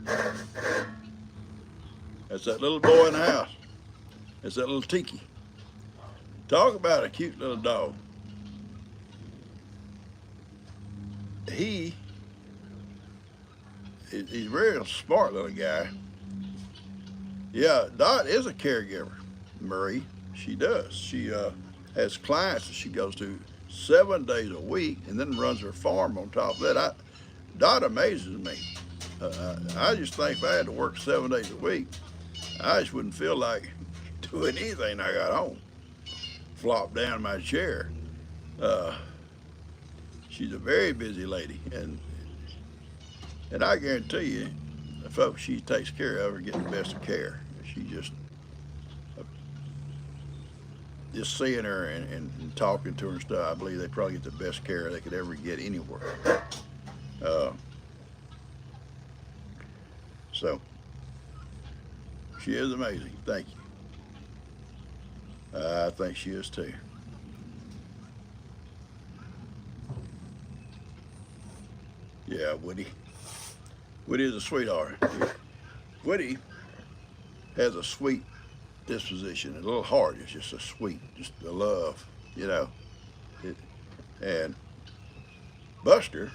That's that little boy in the house. It's that little Tiki. Talk about a cute little dog. He's a real smart little guy. Yeah, Dot is a caregiver, Marie. She does. She has clients that she goes to 7 days a week and then runs her farm on top of that. Dot amazes me. I just think if I had to work 7 days a week, I just wouldn't feel like doing anything. I got home, flop down in my chair. She's a very busy lady, and I guarantee you, the folks she takes care of are getting the best of care. She just seeing her and talking to her and stuff, I believe they probably get the best care they could ever get anywhere. So she is amazing. Thank you. I think she is too. Yeah, Woody. Woody is a sweetheart. Woody has a sweet disposition, a little heart. It's just a sweet, just a love, you know. And Buster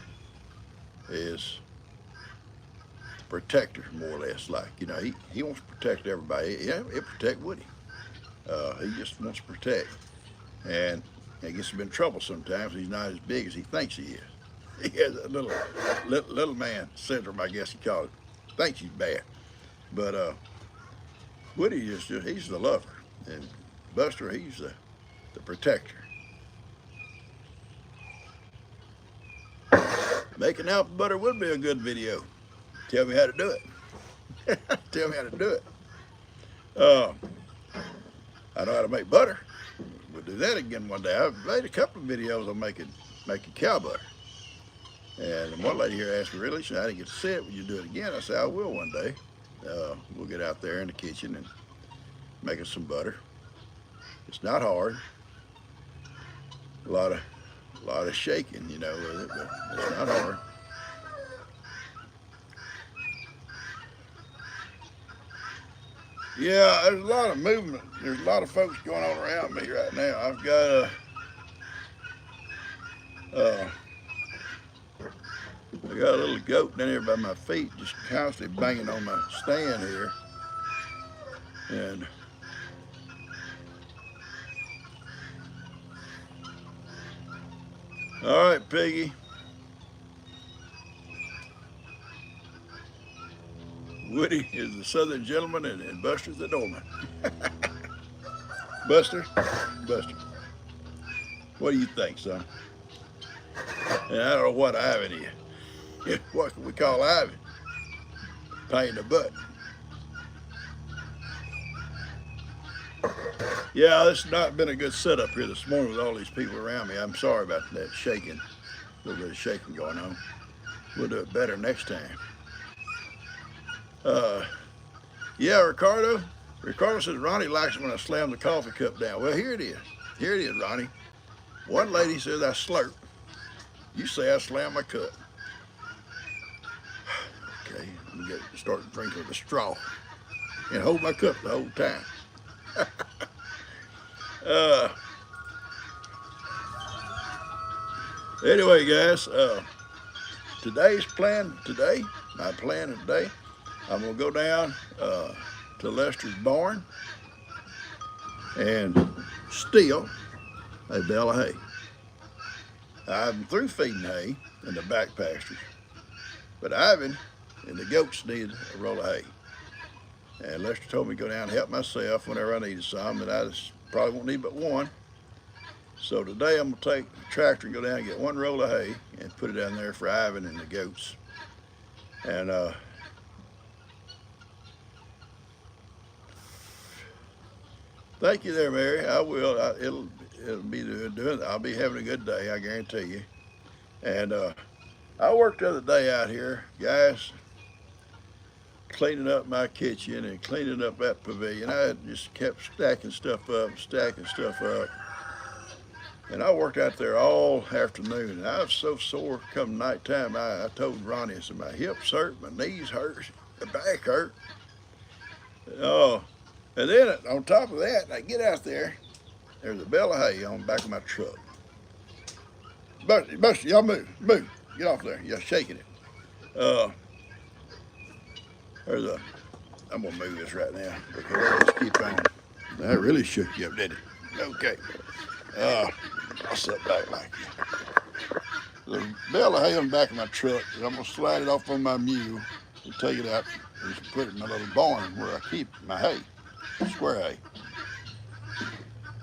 is the protector, more or less. Like, you know, he wants to protect everybody. Yeah, he'll protect Woody. He just wants to protect. And I guess he's been in trouble sometimes. He's not as big as he thinks he is. He has a little man syndrome, I guess you call it. Thinks he's bad. But Woody is he's the lover. And Buster, he's the protector. Making apple butter would be a good video. Tell me how to do it. Tell me how to do it. I know how to make butter. We'll do that again one day. I've made a couple of videos on making cow butter. And one lady here asked me, really? She said, I didn't get to see it. Will you do it again? I said, I will one day. We'll get out there in the kitchen and make us some butter. It's not hard. A lot of shaking, you know, with it, but it's not hard. Yeah, there's a lot of movement. There's a lot of folks going on around me right now. I've got I got a little goat down here by my feet, just constantly banging on my stand here. And all right, Piggy. Woody is the Southern gentleman, and Buster's the doorman. Buster, what do you think, son? And I don't know what Ivan is. Yeah, what can we call Ivan? Pain in the butt. Yeah, it's not been a good setup here this morning with all these people around me. I'm sorry about that shaking. A little bit of shaking going on. We'll do it better next time. Yeah, Ricardo says Ronnie likes it when I slam the coffee cup down. Well, here it is. Here it is, Ronnie. One lady says I slurp. You say I slam my cup. Okay, let me start drinking with a straw and hold my cup the whole time. Anyway, guys, my plan today, I'm gonna go down to Lester's barn and steal a bale of hay. I'm through feeding hay in the back pastures, but Ivan and the goats need a roll of hay. And Lester told me to go down and help myself whenever I needed some, and I just probably won't need but one. So today I'm gonna take the tractor and go down and get one roll of hay and put it down there for Ivan and the goats. And thank you there, Mary. I will. It'll be doing. I'll be having a good day, I guarantee you. And I worked the other day out here, guys, cleaning up my kitchen and cleaning up that pavilion. I just kept stacking stuff up. And I worked out there all afternoon. And I was so sore come nighttime. I told Ronnie, I said, my hips hurt, my knees hurt, my back hurt. Oh, and then on top of that, I get out there, there's a bale of hay on the back of my truck. Buster, y'all move, get off there, you're shaking it. I'm gonna move this right now because I just keep on. That really shook you up, didn't it? Okay. I'll sit back like that. The bale of hay on the back of my truck, and I'm gonna slide it off on my mule and take it out and put it in my little barn where I keep my hay, square hay.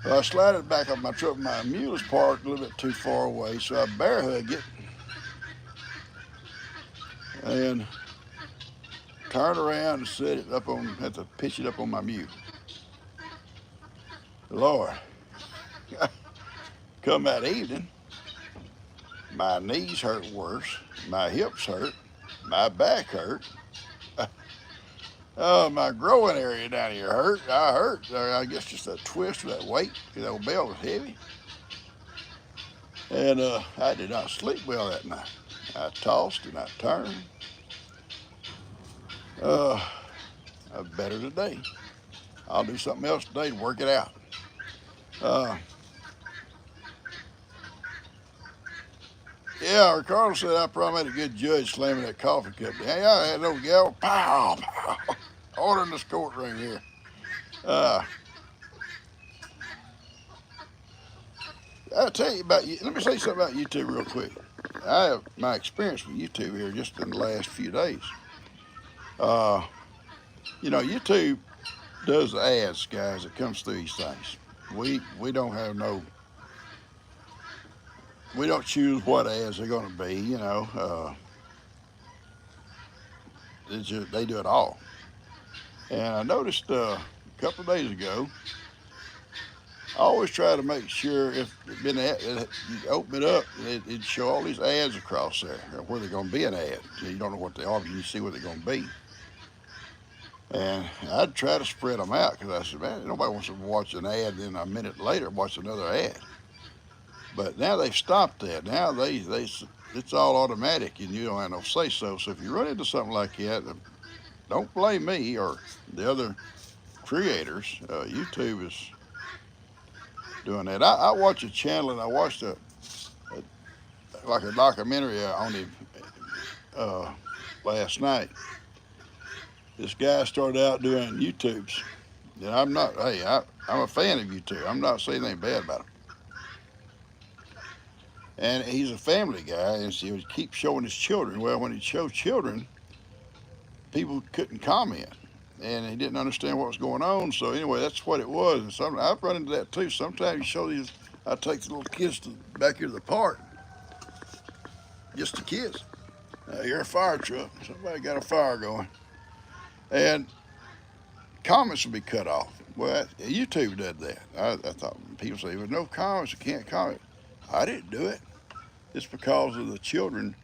So I slide it back off my truck. My mule is parked a little bit too far away, so I bear hug it and turn around and set it up on, have to pitch it up on my mule. Lord, come that evening, my knees hurt worse, my hips hurt, my back hurt. Oh, my growing area down here hurt. I hurt. I guess just that twist of that weight. The old bell was heavy. And I did not sleep well that night. I tossed and I turned. I'm better today. I'll do something else today to work it out. Yeah, Ricardo said I probably made a good judge slamming that coffee cup. Hey, I had no gal, pow, pow, order in this courtroom here. I'll tell you about you. Let me say something about YouTube real quick. I have my experience with YouTube here just in the last few days. You know, YouTube does the ads, guys, that comes through these things. We don't have no we don't choose what ads they're going to be. You know, it's just, they do it all. And I noticed a couple of days ago, I always try to make sure if it's been you open it up, it'd show all these ads across there where they're going to be an ad. So you don't know what they are, but you see what they're going to be. And I'd try to spread them out because I said, man, nobody wants to watch an ad and then a minute later watch another ad. But now they've stopped that. Now it's all automatic and you don't have no say so. So if you run into something like that, don't blame me or the other creators. YouTube is doing that. I watch a channel and I watched like a documentary on him last night. This guy started out doing YouTubes. And I'm not, hey, I'm a fan of YouTube. I'm not saying anything bad about him. And he's a family guy, and so he would keep showing his children. Well, when he showed children, people couldn't comment, and he didn't understand what was going on. So anyway, that's what it was. And I've run into that too. Sometimes you show these, I take the little kids to the back here to the park, just the kids. I hear a fire truck. Somebody got a fire going, and comments will be cut off. Well, YouTube did that. I thought people say, well, no comments, you can't comment. I didn't do it. It's because of the children.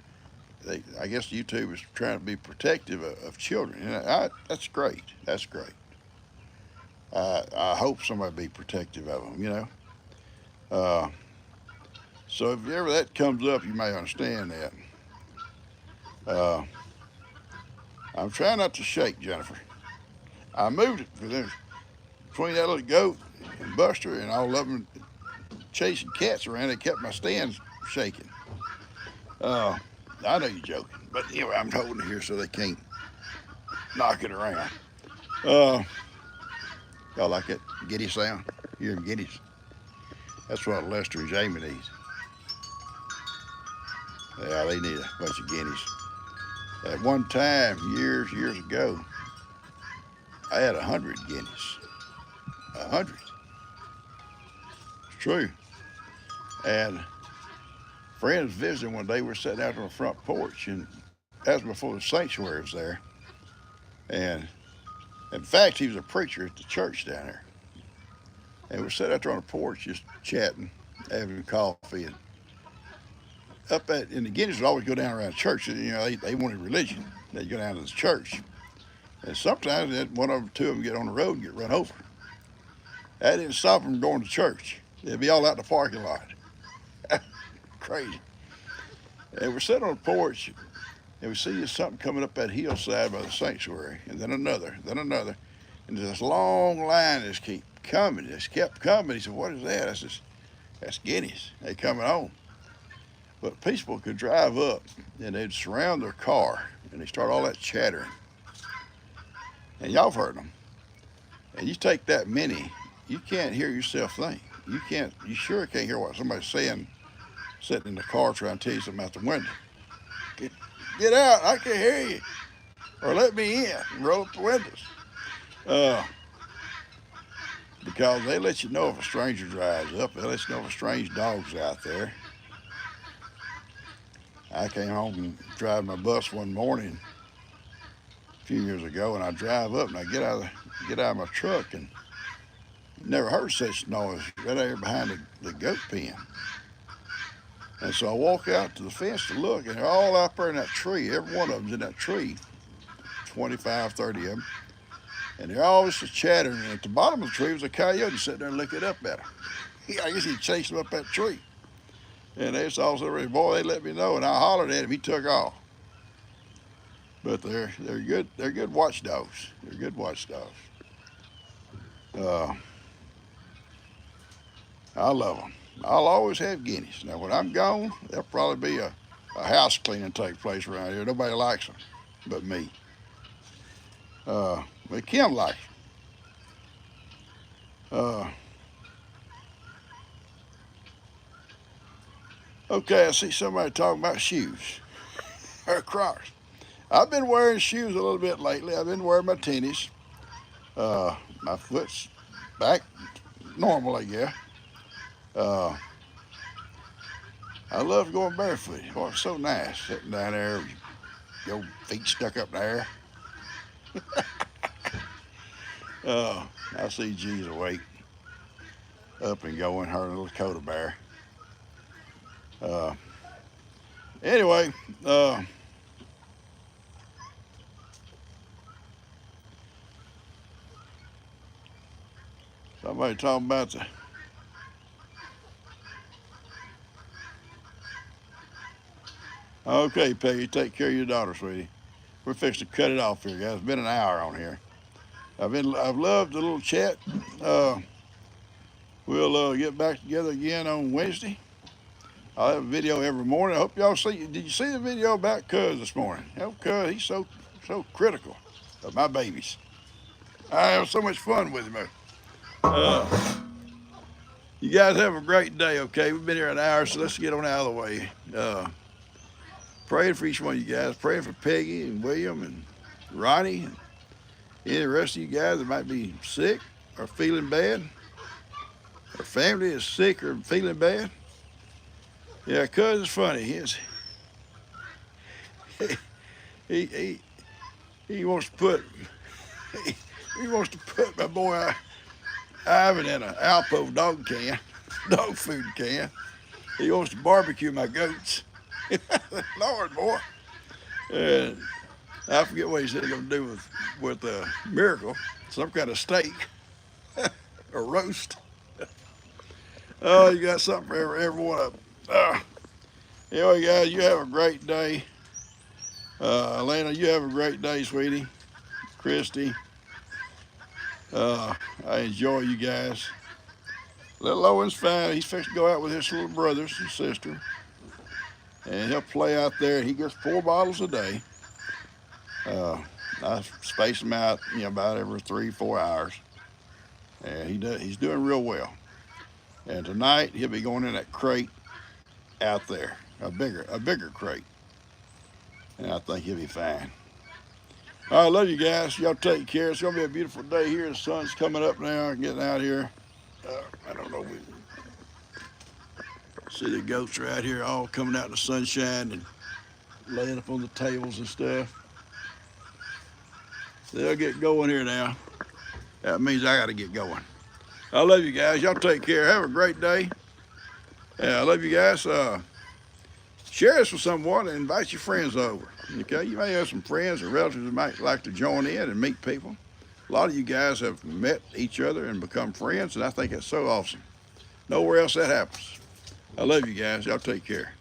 I guess YouTube is trying to be protective of children. And that's great. That's great. I hope somebody be protective of them, you know. So if ever that comes up, you may understand that. I'm trying not to shake, Jennifer. I moved it between that little goat and Buster and all of them chasing cats around. It kept my stands shaking. I know you're joking, but anyway, I'm holding it here so they can't knock it around. Y'all like that giddy sound? You hear them guineas? That's what Lester and Jamie needs. Yeah, they need a bunch of guineas. At one time, years ago, I had 100 guineas. 100. It's true. And friends visiting one day, we were sitting out on the front porch, and that was before the sanctuary was there. And in fact, he was a preacher at the church down there. And we sat out there on the porch just chatting, having coffee, and and the Guineas would always go down around church. You know, they wanted religion. They'd go down to the church. And sometimes one of them, two of them get on the road and get run over. That didn't stop them from going to church. They'd be all out in the parking lot. Crazy. And we're sitting on the porch, and we see something coming up that hillside by the sanctuary, and then another, and this long line just kept coming. He said, "What is that?" I said, "That's Guineas. They coming on." But people could drive up, and they'd surround their car, and they start all that chattering. And y'all have heard them. And you take that many, you can't hear yourself think. You sure can't hear what somebody's saying, sitting in the car trying to tell you something out the window. Get out, I can hear you. Or let me in and roll up the windows. Because they let you know if a stranger drives up. They let you know if a strange dog's out there. I came home and drive my bus one morning a few years ago, and I drive up and I get out of my truck and never heard such noise right there behind the goat pen. And so I walk out to the fence to look, and they're all out there in that tree. Every one of them's in that tree, 25, 30 of them. And they're all just chattering. And at the bottom of the tree was a coyote sitting there looking up at them. I guess he chased them up that tree. And they saw somebody, boy, they let me know, and I hollered at him. He took off. But they're good. They're good watchdogs. They're good watchdogs. I love them. I'll always have Guineas. Now, when I'm gone, there'll probably be a house cleaning take place around here. Nobody likes them but me. But Kim likes them. Okay, I see somebody talking about shoes or Crocs. I've been wearing shoes a little bit lately. I've been wearing my tennis. My foot's back normal, I guess. I love going barefoot. Boy, it's so nice sitting down there, your feet stuck up there. I see G's awake, up and going, her little coat of bear. Anyway, somebody talking about the okay, Peggy, take care of your daughter, sweetie. We're fixing to cut it off here, guys. It's been an hour on here. I've loved the little chat. We'll get back together again on Wednesday. I'll have a video every morning. I hope y'all see. Did you see the video about Cuz this morning? Oh, Cuz, he's so critical of my babies. I have so much fun with him. You guys have a great day, okay? We've been here an hour, so let's get on out of the way. Praying for each one of you guys. Praying for Peggy and William and Ronnie and any of the rest of you guys that might be sick or feeling bad. Or family is sick or feeling bad. Yeah, Cuz is funny. He wants to put he wants to put my boy Ivan in an Alpo dog food can. He wants to barbecue my goats. Lord, boy. And I forget what he said he's going to do with Miracle. Some kind of steak or roast. Oh, you got something for every one of them. Anyway, guys, you have a great day. Elena, you have a great day, sweetie. Christy, I enjoy you guys. Little Owen's fine. He's fixing to go out with his little brothers and sister. And he'll play out there. He gets 4 bottles a day. I space him out, about every 3-4 hours. And he's doing real well. And tonight he'll be going in that crate out there, a bigger crate. And I think he'll be fine. All right, love you guys. Y'all take care. It's gonna be a beautiful day here. The sun's coming up now. Getting out here. I don't know. See the goats right here, all coming out in the sunshine and laying up on the tables and stuff. They'll get going here now. That means I got to get going. I love you guys. Y'all take care. Have a great day. Yeah, I love you guys. Share this with someone and invite your friends over. Okay, you may have some friends or relatives that might like to join in and meet people. A lot of you guys have met each other and become friends, and I think that's so awesome. Nowhere else that happens. I love you guys. Y'all take care.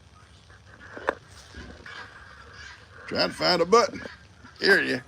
Trying to find a button. Here it is.